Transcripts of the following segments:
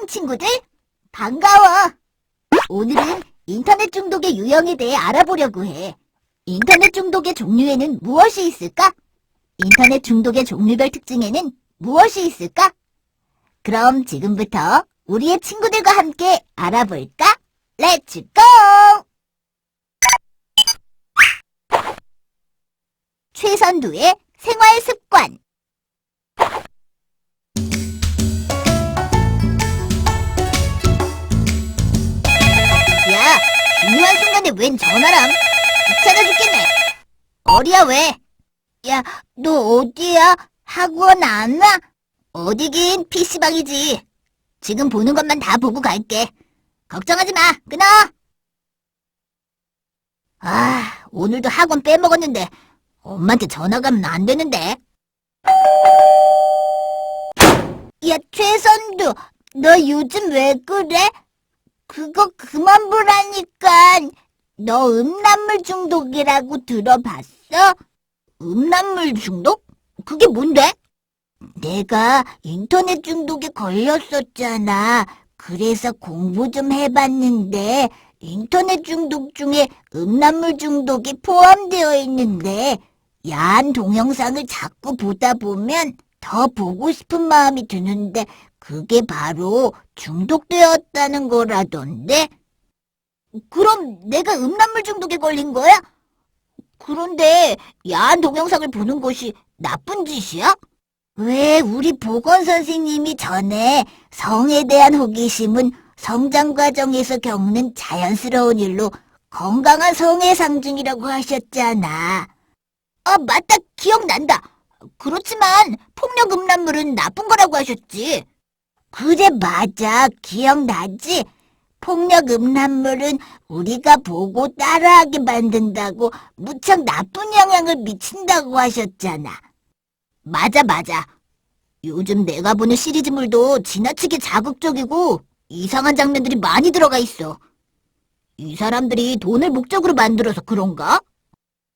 친구들, 반가워. 오늘은 인터넷 중독의 유형에 대해 알아보려고 해. 인터넷 중독의 종류에는 무엇이 있을까? 인터넷 중독의 종류별 특징에는 무엇이 있을까? 그럼 지금부터 우리의 친구들과 함께 알아볼까? 렛츠 고! 최선두의 생활 습관. 야, 중요한 순간에 웬 전화람? 귀찮아 죽겠네. 어디야, 왜? 야, 너 어디야? 학원 안 와? 어디긴 PC방이지. 지금 보는 것만 다 보고 갈게. 걱정하지 마. 끊어. 아, 오늘도 학원 빼먹었는데 엄마한테 전화 가면 안 되는데. 야, 최선두, 너 요즘 왜 그래? 그거 그만 보라니까. 너 음란물 중독이라고 들어봤어? 음란물 중독? 그게 뭔데? 내가 인터넷 중독에 걸렸었잖아. 그래서 공부 좀 해봤는데 인터넷 중독 중에 음란물 중독이 포함되어 있는데 야한 동영상을 자꾸 보다 보면 더 보고 싶은 마음이 드는데 그게 바로 중독되었다는 거라던데? 그럼 내가 음란물 중독에 걸린 거야? 그런데 야한 동영상을 보는 것이 나쁜 짓이야? 왜 우리 보건 선생님이 전에 성에 대한 호기심은 성장 과정에서 겪는 자연스러운 일로 건강한 성의 상징이라고 하셨잖아. 아, 맞다. 기억난다. 그렇지만 폭력 음란물은 나쁜 거라고 하셨지. 그래, 맞아. 기억나지? 폭력 음란물은 우리가 보고 따라하게 만든다고 무척 나쁜 영향을 미친다고 하셨잖아. 맞아. 요즘 내가 보는 시리즈물도 지나치게 자극적이고 이상한 장면들이 많이 들어가 있어. 이 사람들이 돈을 목적으로 만들어서 그런가?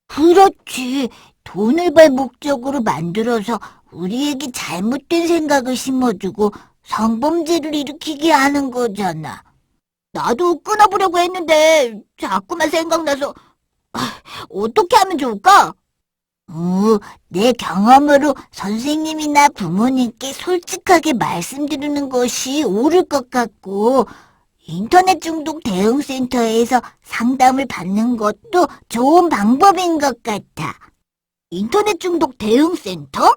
그렇지. 돈을 벌 목적으로 만들어서 우리에게 잘못된 생각을 심어주고 성범죄를 일으키게 하는 거잖아. 나도 끊어보려고 했는데 자꾸만 생각나서 어떻게 하면 좋을까? 내 경험으로 선생님이나 부모님께 솔직하게 말씀드리는 것이 옳을 것 같고 인터넷 중독 대응센터에서 상담을 받는 것도 좋은 방법인 것 같아. 인터넷 중독 대응센터?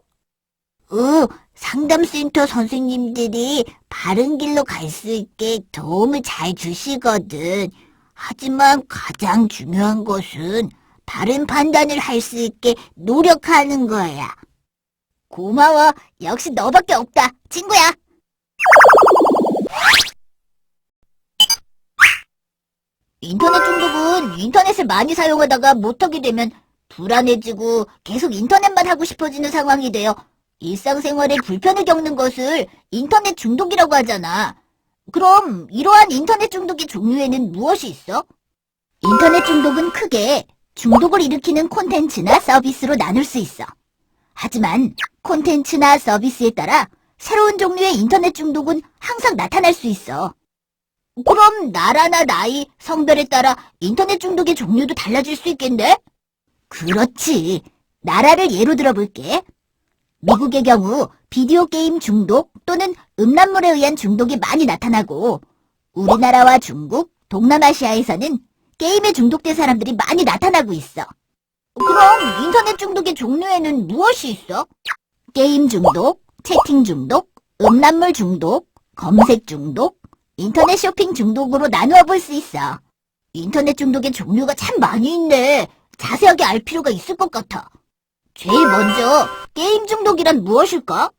상담센터 선생님들이 바른 길로 갈 수 있게 도움을 잘 주시거든. 하지만 가장 중요한 것은 바른 판단을 할 수 있게 노력하는 거야. 고마워. 역시 너밖에 없다. 친구야. 인터넷 중독은 인터넷을 많이 사용하다가 못하게 되면 불안해지고 계속 인터넷만 하고 싶어지는 상황이 되어 일상생활에 불편을 겪는 것을 인터넷 중독이라고 하잖아. 그럼 이러한 인터넷 중독의 종류에는 무엇이 있어? 인터넷 중독은 크게 중독을 일으키는 콘텐츠나 서비스로 나눌 수 있어. 하지만 콘텐츠나 서비스에 따라 새로운 종류의 인터넷 중독은 항상 나타날 수 있어. 그럼 나라나 나이, 성별에 따라 인터넷 중독의 종류도 달라질 수 있겠네? 그렇지. 나라를 예로 들어볼게. 미국의 경우 비디오 게임 중독 또는 음란물에 의한 중독이 많이 나타나고 우리나라와 중국, 동남아시아에서는 게임에 중독된 사람들이 많이 나타나고 있어. 그럼 인터넷 중독의 종류에는 무엇이 있어? 게임 중독, 채팅 중독, 음란물 중독, 검색 중독, 인터넷 쇼핑 중독으로 나누어 볼 수 있어. 인터넷 중독의 종류가 참 많이 있네. 자세하게 알 필요가 있을 것 같아. 제일 먼저 게임 중독이란 무엇일까?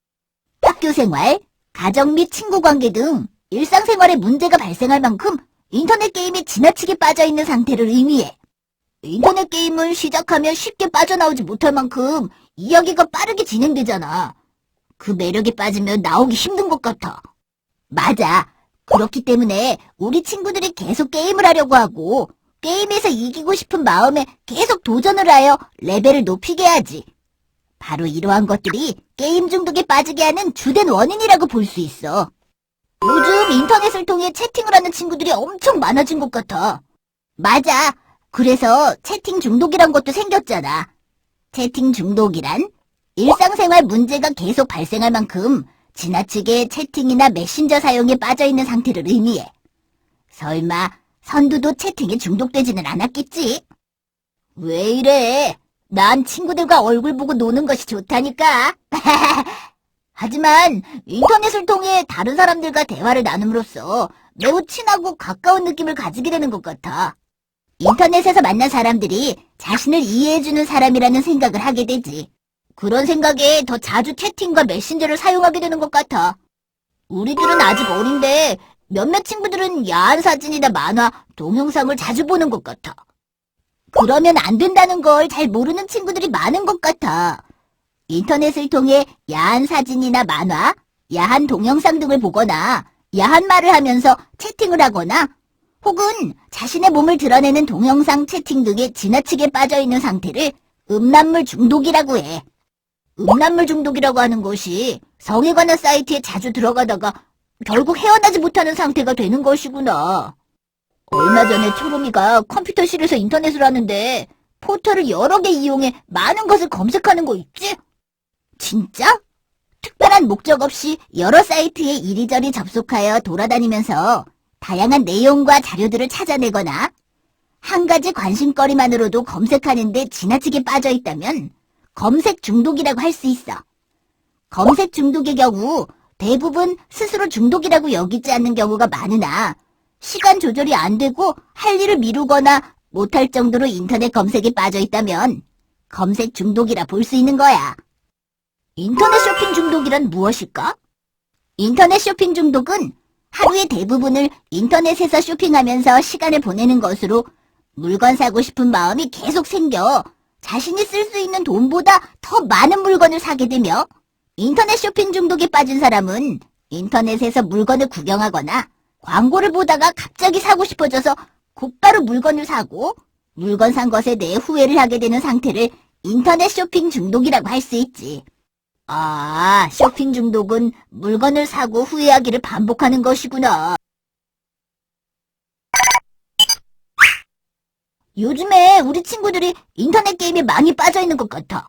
학교 생활, 가정 및 친구 관계 등 일상생활에 문제가 발생할 만큼 인터넷 게임에 지나치게 빠져있는 상태를 의미해. 인터넷 게임은 시작하면 쉽게 빠져나오지 못할 만큼 이야기가 빠르게 진행되잖아. 그 매력에 빠지면 나오기 힘든 것 같아. 맞아. 그렇기 때문에 우리 친구들이 계속 게임을 하려고 하고 게임에서 이기고 싶은 마음에 계속 도전을 하여 레벨을 높이게 하지. 바로 이러한 것들이 게임 중독에 빠지게 하는 주된 원인이라고 볼 수 있어. 요즘 인터넷을 통해 채팅을 하는 친구들이 엄청 많아진 것 같아. 맞아. 그래서 채팅 중독이란 것도 생겼잖아. 채팅 중독이란 일상생활 문제가 계속 발생할 만큼 지나치게 채팅이나 메신저 사용에 빠져있는 상태를 의미해. 설마 선두도 채팅에 중독되지는 않았겠지? 왜 이래? 난 친구들과 얼굴 보고 노는 것이 좋다니까. 하지만 인터넷을 통해 다른 사람들과 대화를 나눔으로써 매우 친하고 가까운 느낌을 가지게 되는 것 같아. 인터넷에서 만난 사람들이 자신을 이해해주는 사람이라는 생각을 하게 되지. 그런 생각에 더 자주 채팅과 메신저를 사용하게 되는 것 같아. 우리들은 아직 어린데 몇몇 친구들은 야한 사진이나 만화, 동영상을 자주 보는 것 같아. 그러면 안 된다는 걸 잘 모르는 친구들이 많은 것 같아. 인터넷을 통해 야한 사진이나 만화, 야한 동영상 등을 보거나 야한 말을 하면서 채팅을 하거나 혹은 자신의 몸을 드러내는 동영상 채팅 등에 지나치게 빠져있는 상태를 음란물 중독이라고 해. 음란물 중독이라고 하는 것이 성에 관한 사이트에 자주 들어가다가 결국 헤어나지 못하는 상태가 되는 것이구나. 얼마 전에 초롬이가 컴퓨터실에서 인터넷을 하는데 포털을 여러 개 이용해 많은 것을 검색하는 거 있지? 진짜? 특별한 목적 없이 여러 사이트에 이리저리 접속하여 돌아다니면서 다양한 내용과 자료들을 찾아내거나 한 가지 관심거리만으로도 검색하는데 지나치게 빠져있다면 검색 중독이라고 할 수 있어. 검색 중독의 경우 대부분 스스로 중독이라고 여기지 않는 경우가 많으나 시간 조절이 안 되고 할 일을 미루거나 못할 정도로 인터넷 검색에 빠져있다면 검색 중독이라 볼 수 있는 거야. 인터넷 쇼핑 중독이란 무엇일까? 인터넷 쇼핑 중독은 하루의 대부분을 인터넷에서 쇼핑하면서 시간을 보내는 것으로 물건 사고 싶은 마음이 계속 생겨 자신이 쓸 수 있는 돈보다 더 많은 물건을 사게 되며 인터넷 쇼핑 중독에 빠진 사람은 인터넷에서 물건을 구경하거나 광고를 보다가 갑자기 사고 싶어져서 곧바로 물건을 사고 물건 산 것에 대해 후회를 하게 되는 상태를 인터넷 쇼핑 중독이라고 할 수 있지. 아, 쇼핑 중독은 물건을 사고 후회하기를 반복하는 것이구나. 요즘에 우리 친구들이 인터넷 게임에 많이 빠져있는 것 같아.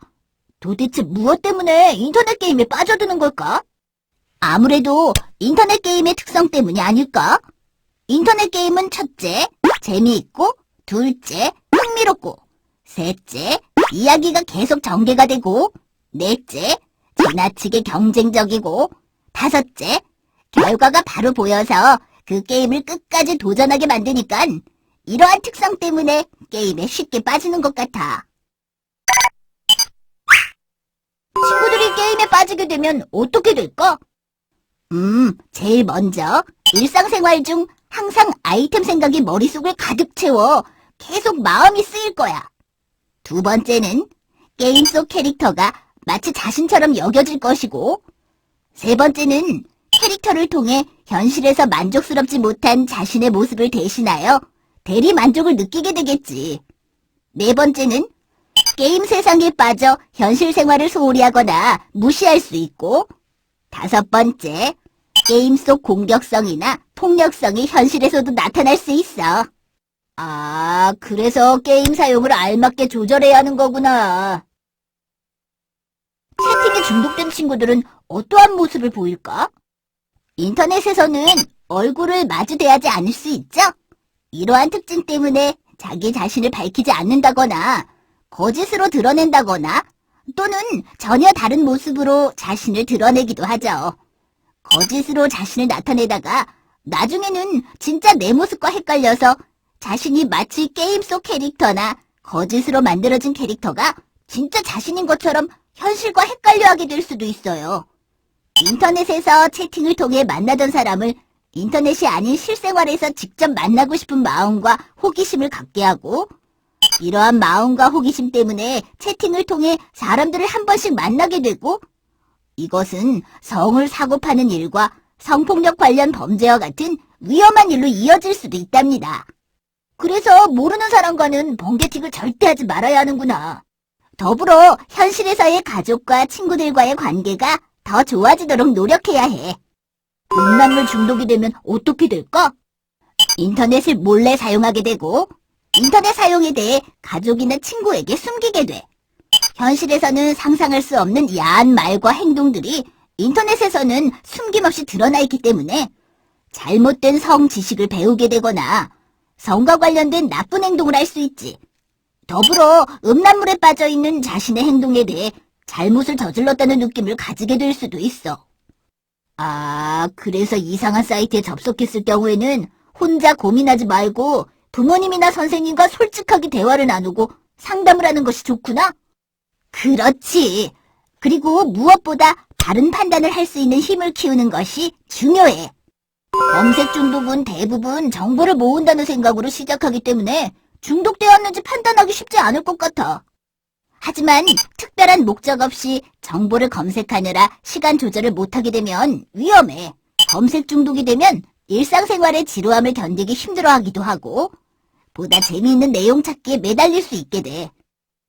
도대체 무엇 때문에 인터넷 게임에 빠져드는 걸까? 아무래도 인터넷 게임의 특성 때문이 아닐까? 인터넷 게임은 첫째, 재미있고, 둘째, 흥미롭고, 셋째, 이야기가 계속 전개가 되고, 넷째, 지나치게 경쟁적이고, 다섯째, 결과가 바로 보여서 그 게임을 끝까지 도전하게 만드니깐 이러한 특성 때문에 게임에 쉽게 빠지는 것 같아. 친구들이 게임에 빠지게 되면 어떻게 될까? 제일 먼저 일상생활 중 항상 아이템 생각이 머릿속을 가득 채워 계속 마음이 쓰일 거야. 두 번째는 게임 속 캐릭터가 마치 자신처럼 여겨질 것이고, 세 번째는 캐릭터를 통해 현실에서 만족스럽지 못한 자신의 모습을 대신하여 대리 만족을 느끼게 되겠지. 네 번째는 게임 세상에 빠져 현실 생활을 소홀히 하거나 무시할 수 있고, 다섯 번째, 게임 속 공격성이나 폭력성이 현실에서도 나타날 수 있어. 아, 그래서 게임 사용을 알맞게 조절해야 하는 거구나. 채팅에 중독된 친구들은 어떠한 모습을 보일까? 인터넷에서는 얼굴을 마주 대하지 않을 수 있죠? 이러한 특징 때문에 자기 자신을 밝히지 않는다거나 거짓으로 드러낸다거나 또는 전혀 다른 모습으로 자신을 드러내기도 하죠. 거짓으로 자신을 나타내다가 나중에는 진짜 내 모습과 헷갈려서 자신이 마치 게임 속 캐릭터나 거짓으로 만들어진 캐릭터가 진짜 자신인 것처럼 현실과 헷갈려하게 될 수도 있어요. 인터넷에서 채팅을 통해 만나던 사람을 인터넷이 아닌 실생활에서 직접 만나고 싶은 마음과 호기심을 갖게 하고, 이러한 마음과 호기심 때문에 채팅을 통해 사람들을 한 번씩 만나게 되고, 이것은 성을 사고 파는 일과 성폭력 관련 범죄와 같은 위험한 일로 이어질 수도 있답니다. 그래서 모르는 사람과는 번개팅을 절대 하지 말아야 하는구나. 더불어 현실에서의 가족과 친구들과의 관계가 더 좋아지도록 노력해야 해. 음란물 중독이 되면 어떻게 될까? 인터넷을 몰래 사용하게 되고, 인터넷 사용에 대해 가족이나 친구에게 숨기게 돼. 현실에서는 상상할 수 없는 야한 말과 행동들이 인터넷에서는 숨김없이 드러나 있기 때문에 잘못된 성 지식을 배우게 되거나 성과 관련된 나쁜 행동을 할 수 있지. 더불어 음란물에 빠져 있는 자신의 행동에 대해 잘못을 저질렀다는 느낌을 가지게 될 수도 있어. 그래서 이상한 사이트에 접속했을 경우에는 혼자 고민하지 말고 부모님이나 선생님과 솔직하게 대화를 나누고 상담을 하는 것이 좋구나? 그렇지. 그리고 무엇보다 바른 판단을 할 수 있는 힘을 키우는 것이 중요해. 검색 중독은 대부분 정보를 모은다는 생각으로 시작하기 때문에 중독되었는지 판단하기 쉽지 않을 것 같아. 하지만 특별한 목적 없이 정보를 검색하느라 시간 조절을 못하게 되면 위험해. 검색 중독이 되면 일상생활의 지루함을 견디기 힘들어하기도 하고 보다 재미있는 내용 찾기에 매달릴 수 있게 돼.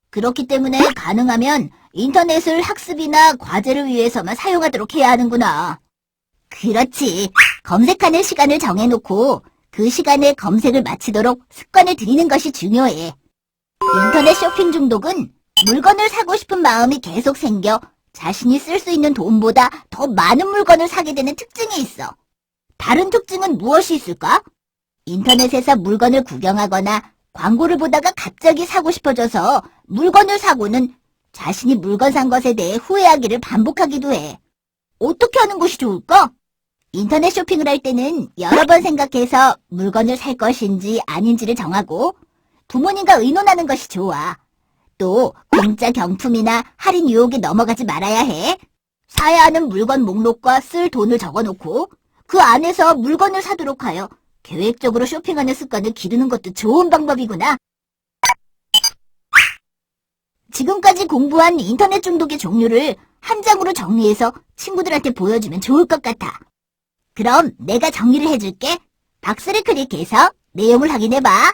그렇기 때문에 가능하면 인터넷을 학습이나 과제를 위해서만 사용하도록 해야 하는구나. 그렇지. 검색하는 시간을 정해놓고 그 시간에 검색을 마치도록 습관을 들이는 것이 중요해. 인터넷 쇼핑 중독은 물건을 사고 싶은 마음이 계속 생겨 자신이 쓸 수 있는 돈보다 더 많은 물건을 사게 되는 특징이 있어. 다른 특징은 무엇이 있을까? 인터넷에서 물건을 구경하거나 광고를 보다가 갑자기 사고 싶어져서 물건을 사고는 자신이 물건 산 것에 대해 후회하기를 반복하기도 해. 어떻게 하는 것이 좋을까? 인터넷 쇼핑을 할 때는 여러 번 생각해서 물건을 살 것인지 아닌지를 정하고 부모님과 의논하는 것이 좋아. 또 공짜 경품이나 할인 유혹에 넘어가지 말아야 해. 사야 하는 물건 목록과 쓸 돈을 적어놓고 그 안에서 물건을 사도록 하여 계획적으로 쇼핑하는 습관을 기르는 것도 좋은 방법이구나. 지금까지 공부한 인터넷 중독의 종류를 한 장으로 정리해서 친구들한테 보여주면 좋을 것 같아. 그럼 내가 정리를 해줄게. 박스를 클릭해서 내용을 확인해봐.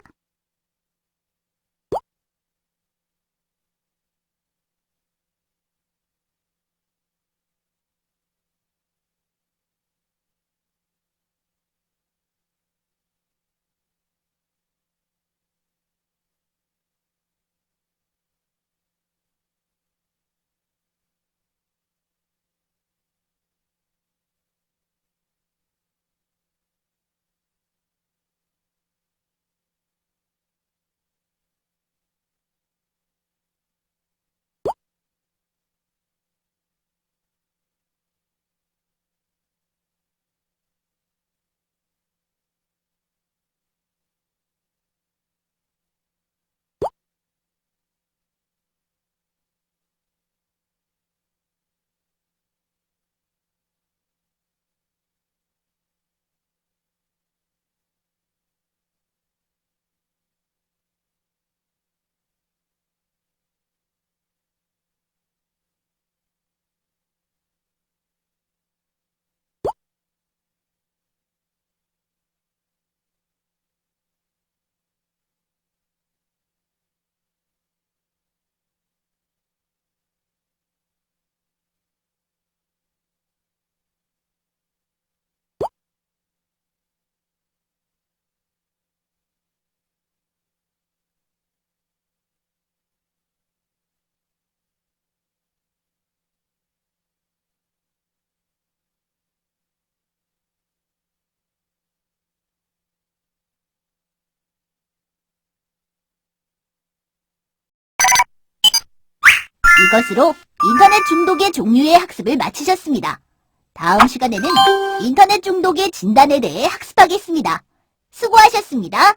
이것으로 인터넷 중독의 종류의 학습을 마치셨습니다. 다음 시간에는 인터넷 중독의 진단에 대해 학습하겠습니다. 수고하셨습니다.